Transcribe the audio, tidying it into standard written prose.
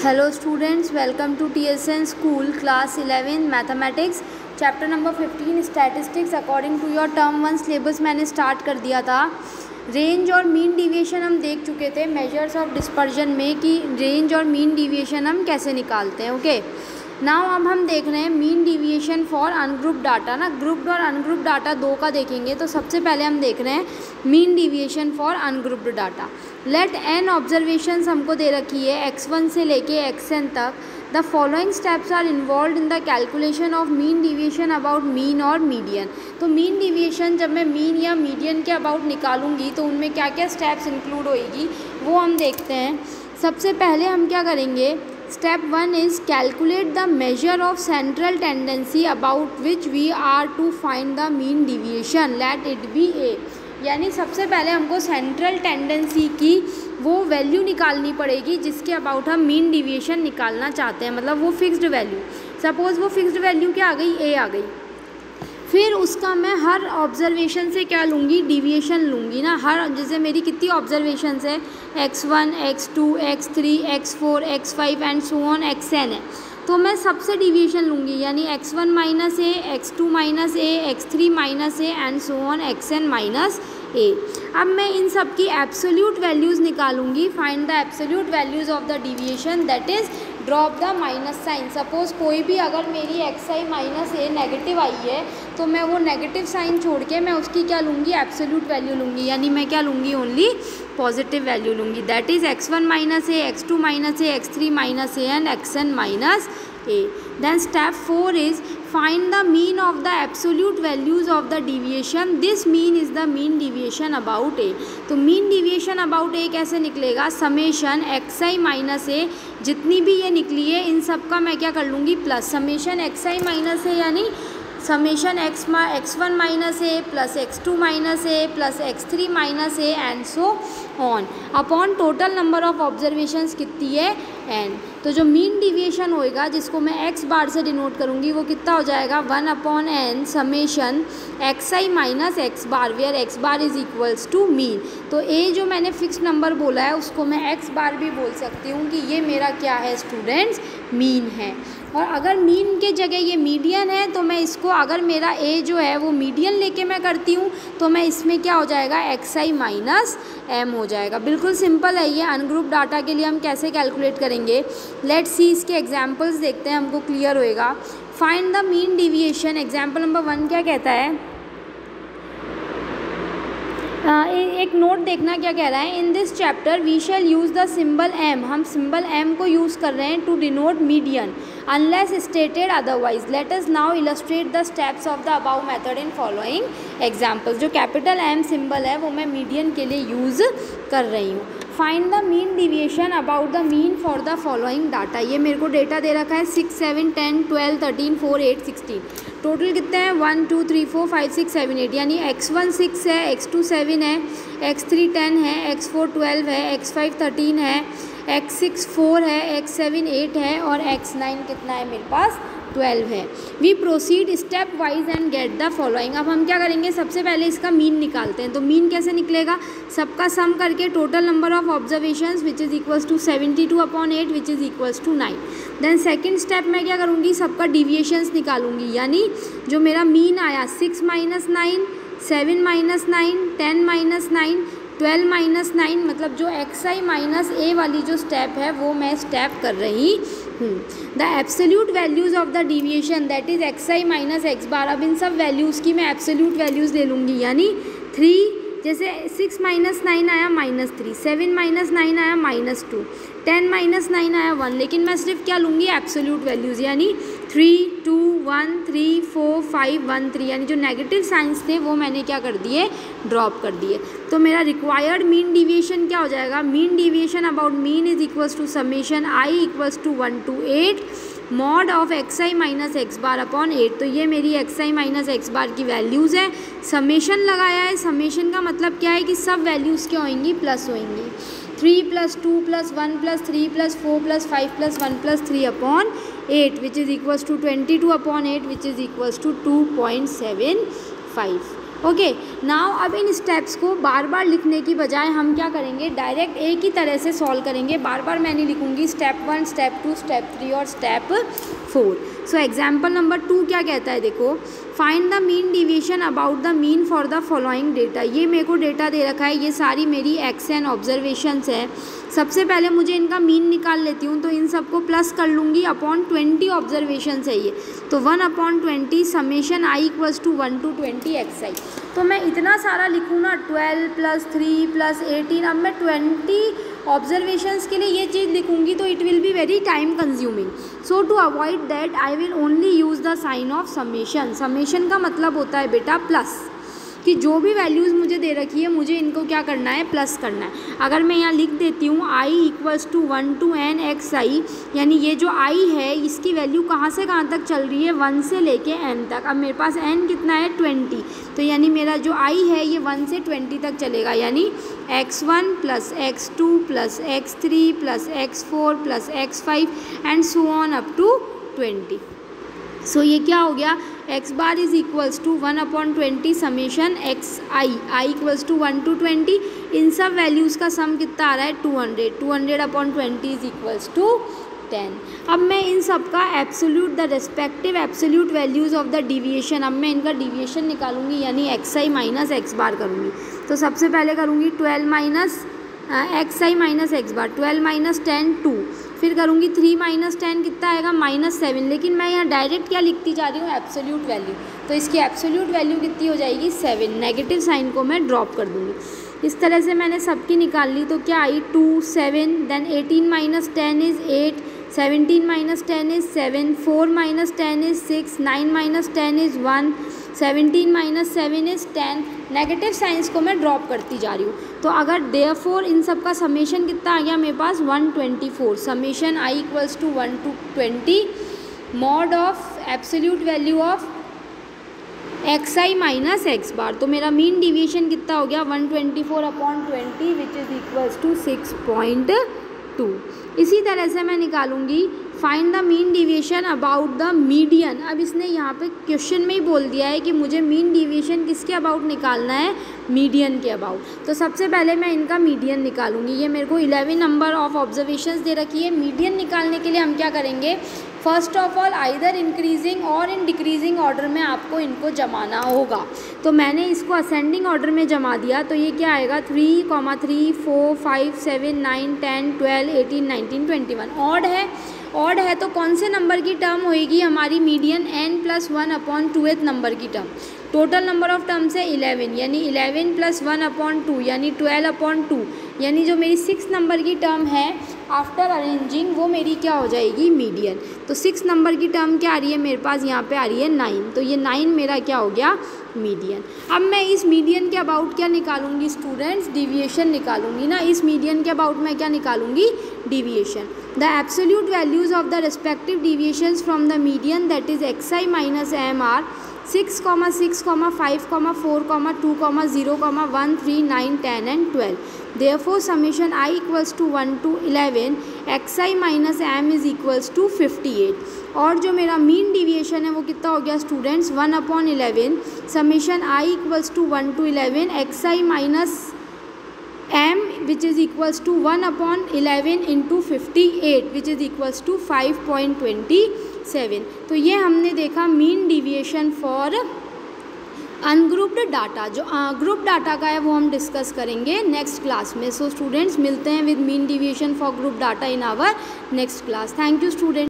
Hello students, welcome to TSN School Class 11 Mathematics Chapter number 15 Statistics। According to your term 1 syllabus मैंने start कर दिया था। Range और mean deviation हम देख चुके थे मेजर्स ऑफ डिस्पर्जन में कि रेंज और मीन डिविएशन हम कैसे निकालते हैं। ओके, नाउ अब हम देख रहे हैं mean deviation for ungroup data ना। ग्रुप्ड और अनग्रुप डाटा दो का देखेंगे, तो सबसे पहले हम देख रहे हैं mean deviation for ungrouped data. Let n observations हमको दे रखी है x1 से लेके xn तक। The following steps are involved in the calculation of mean deviation about mean और मीडियन। तो मीन डिविएशन जब मैं मीन या मीडियन के अबाउट निकालूंगी तो उनमें क्या क्या स्टेप्स इंक्लूड होएगी वो हम देखते हैं। सबसे पहले हम क्या करेंगे, step 1 is calculate the measure of central tendency about which we are to find the mean deviation, let it be a. यानी सबसे पहले हमको सेंट्रल टेंडेंसी की वो वैल्यू निकालनी पड़ेगी जिसके अबाउट हम मीन डिविएशन निकालना चाहते हैं, मतलब वो फिक्स्ड वैल्यू। सपोज़ वो फिक्स्ड वैल्यू क्या आ गई, ए आ गई। फिर उसका मैं हर ऑब्जर्वेशन से क्या लूँगी, डिविएशन लूँगी ना। हर जैसे मेरी कितनी ऑब्जर्वेशंस है, x1 x2 x3 x4 x5 and so on xn है, तो मैं सबसे डिविएशन लूँगी। यानी x1 minus a, x2 minus a, x3 minus a and so on xn minus a. अब मैं इन सब की एब्सोल्यूट वैल्यूज़ निकालूंगी। Find the absolute values of the deviation, that is drop the minus sign. Suppose कोई भी अगर मेरी xi माइनस ए नेगेटिव आई है तो मैं वो नेगेटिव साइन छोड़ के मैं उसकी क्या लूँगी, एब्सोल्यूट वैल्यू लूँगी। यानी मैं क्या लूँगी, ओनली पॉजिटिव वैल्यू लूँगी। That is x1 minus a, x2 minus a, x3 minus a and xn minus A. Then step 4 is find the mean of the absolute values of the deviation. This mean is the mean deviation about A. तो mean deviation about A कैसे निकलेगा, summation xi minus ए जितनी भी ये निकली है इन सब का मैं क्या कर लूँगी प्लस समेशन xi माइनस ए, यानी summation x1 minus A plus x2 minus A plus x3 minus a and so on upon total number of observations कितनी है n। तो जो मीन डिविएशन होएगा जिसको मैं x बार से डिनोट करूँगी वो कितना हो जाएगा, 1/n summation xi minus x bar, where x bar is equals to mean. तो a जो मैंने फिक्स नंबर बोला है उसको मैं x बार भी बोल सकती हूँ कि ये मेरा क्या है स्टूडेंट्स, मीन है। और अगर मीन के जगह ये मीडियन है तो मैं इसको, अगर मेरा a जो है वो मीडियन लेके मैं करती हूँ तो मैं इसमें क्या हो जाएगा, xi माइनस m हो जाएगा। बिल्कुल सिंपल है ये। अनग्रुप डाटा के लिए हम कैसे कैलकुलेट करेंगे, लेट्स सी। इसके एग्जांपल्स देखते हैं, हमको क्लियर होएगा। Find the mean deviation. Example number 1 क्या कहता है, एक नोट देखना क्या कह रहा है। In this chapter we shall use the symbol m। हम सिंबल m को यूज़ कर रहे हैं to denote median unless stated otherwise. Let us now illustrate the steps of the above method in following examples. जो capital m symbol है वो मैं median के लिए यूज़ कर रही हूँ। Find the mean deviation about the mean for the following data. ये मेरे को डेटा दे रखा है 6 7 10 12 13 4 8 16। टोटल कितने हैं, 1 2 3 4 5 6 7 8। यानी x1 6 है, x2 7 है, x3 10 है, x4 12 है, x5 13 है, x6 4 है, x7 8 है और x9 कितना है मेरे पास, 12 है। We proceed stepwise and get the following. अब हम क्या करेंगे, सबसे पहले इसका मीन निकालते हैं। तो मीन कैसे निकलेगा, सबका सम करके total number of observations which is equals to 72/8 which is equals to 9। Then second step में क्या करूँगी, सबका डिविएशंस निकालूंगी। यानी जो मेरा मीन आया 6 माइनस 9, 7 माइनस 9, 10 माइनस 9, 12 माइनस 9, मतलब जो xi माइनस ए वाली जो स्टेप है वो मैं स्टेप कर रही हूँ। The absolute values of the deviation, that is xi minus x बार। अब इन सब वैल्यूज़ की मैं एब्सोल्यूट वैल्यूज़ ले लूँगी। यानी 3, जैसे 6 माइनस 9 आया -3, 7 माइनस 9 आया -2, 10 माइनस 9 आया 1, लेकिन मैं सिर्फ क्या लूँगी, एब्सोल्यूट वैल्यूज़। यानी 3 2 1 3 4 5 1 3। यानी जो नेगेटिव साइंस थे वो मैंने क्या कर दिए, ड्रॉप कर दिए। तो मेरा रिक्वायर्ड मीन डिविएशन क्या हो जाएगा, mean deviation about mean is equals to summation i equals to 1 to 8 mod of xi minus x bar upon 8। तो ये मेरी xi माइनस x बार की वैल्यूज़ है। समेशन लगाया है, समेशन का मतलब क्या है कि सब वैल्यूज़ क्या होंगी, प्लस होंगी। 3 + 2 + 1 + 3 + 4 + 5 + 1 + 3 upon 8 which is equals to 22/8 which is equals to 2.75। Okay, now अब इन स्टेप्स को बार बार लिखने की बजाय हम क्या करेंगे, डायरेक्ट एक ही तरह से सॉल्व करेंगे। बार बार मैं नहीं लिखूंगी स्टेप 1, स्टेप 2, स्टेप 3 और स्टेप 4। सो एग्जाम्पल नंबर 2 क्या कहता है, देखो, find the mean deviation about the mean for the following data. ये मेरे को डेटा दे रखा है, ये सारी मेरी एक्शन ऑब्जर्वेशंस है। सबसे पहले मुझे इनका मीन निकाल लेती हूँ, तो इन सबको प्लस कर लूँगी अपॉन 20 ऑब्जर्वेशंस है ये, तो 1/20 समेशन i equals to 1 to 20 xi। तो मैं इतना सारा लिखूँ ना, 12 + 3 + 18, अब मैं 20 ऑब्जर्वेशंस के लिए ये चीज़ लिखूंगी तो it will be very time consuming. So to avoid that I will only use the sign of summation. Summation का मतलब होता है बेटा प्लस, कि जो भी वैल्यूज़ मुझे दे रखी है मुझे इनको क्या करना है, प्लस करना है। अगर मैं यहाँ लिख देती हूँ i equals to 1 to n xi, यानी ये जो i है इसकी वैल्यू कहाँ से कहाँ तक चल रही है, 1 से लेके n तक। अब मेरे पास n कितना है, 20, तो यानी मेरा जो i है ये 1 से 20 तक चलेगा, यानी x1 + x2 + x3 + x4 + x5 and so on up to 20। So ये क्या हो गया, x bar is equals to 1/20 summation xi, i equals to 1 to 20। इन सब वैल्यूज़ का सम कितना आ रहा है, 200। 200/20 इज इक्वल्स टू 10। अब मैं इन सब का absolute, the respective absolute values of the deviation, अब मैं इनका डिविएशन निकालूंगी, यानी xi माइनस x बार करूँगी। तो सबसे पहले करूँगी 12 माइनस xi माइनस x बार, 12 - 10 2, फिर करूँगी 3 - 10 कितना आएगा, -7। लेकिन मैं यहाँ डायरेक्ट क्या लिखती जा रही हूँ, एब्सोल्यूट वैल्यू, तो इसकी एब्सोल्यूट वैल्यू कितनी हो जाएगी, 7। नेगेटिव साइन को मैं ड्रॉप कर दूँगी। इस तरह से मैंने सबकी निकाल ली, तो क्या आई 2 7, then 18 - 10 is 8, 17 - 10 is 7, 4 - 10 is 6, 9 - 10 is 1, 17 - 7 is 10। Negative signs को मैं ड्रॉप करती जा रही हूँ। तो अगर देयरफॉर इन सब का समेशन कितना आ गया मेरे पास, 124। Summation i equals to 1 to 20 mod of absolute value of xi minus x bar. तो मेरा मीन डिविएशन कितना हो गया, 124/20 विच इज़ इक्वल्स टू 6.2। इसी तरह से मैं निकालूंगी find the mean deviation about the median. अब इसने यहाँ पे क्वेश्चन में ही बोल दिया है कि मुझे मीन डिविएशन किसके अबाउट निकालना है, मीडियन के अबाउट। तो सबसे पहले मैं इनका मीडियन निकालूंगी। ये मेरे को 11 नंबर ऑफ ऑब्जर्वेशंस दे रखी है। मीडियन निकालने के लिए हम क्या करेंगे, first of all either increasing और इन डिक्रीजिंग ऑर्डर में आपको इनको जमाना होगा। तो मैंने इसको असेंडिंग ऑर्डर में जमा दिया, तो ये क्या आएगा, 3, 3, 4, 5, 7, 9, 10, 12, 18, 19, 21। ऑड है तो कौन से नंबर की टर्म होएगी हमारी मीडियन, n+1/2th नंबर की term. Total number of terms है 11, यानी 11 + 1/2 यानी 12/2, यानी जो मेरी 6 नंबर की टर्म है आफ्टर अरेंजिंग वो मेरी क्या हो जाएगी, मीडियन। तो 6 नंबर की टर्म क्या आ रही है मेरे पास, यहाँ पे आ रही है 9, तो ये 9 मेरा क्या हो गया, मीडियन। अब मैं इस मीडियन के अबाउट क्या निकालूंगी स्टूडेंट्स, डिविएशन निकालूंगी ना। इस मीडियन के अबाउट मैं क्या निकालूंगी, deviation. The absolute values of the respective deviations from the median that is xi minus m are 6, 6, 5, 4, 2, 0, 1, 3, 9, 10 and 12. Therefore, summation I equals to 1 to 11, xi minus m is equals to 58. और जो मेरा mean deviation है वो कितना हो गया students, 1/11 summation I equals to 1 to 11 xi minus m which is equals to 1/11 into 58 which is equals to 5.27। तो ये हमने देखा mean deviation for ungrouped data. जो ग्रुप डाटा का है वो हम डिस्कस करेंगे नेक्स्ट क्लास में। सो स्टूडेंट्स मिलते हैं with mean deviation for group data in our next class. Thank you students.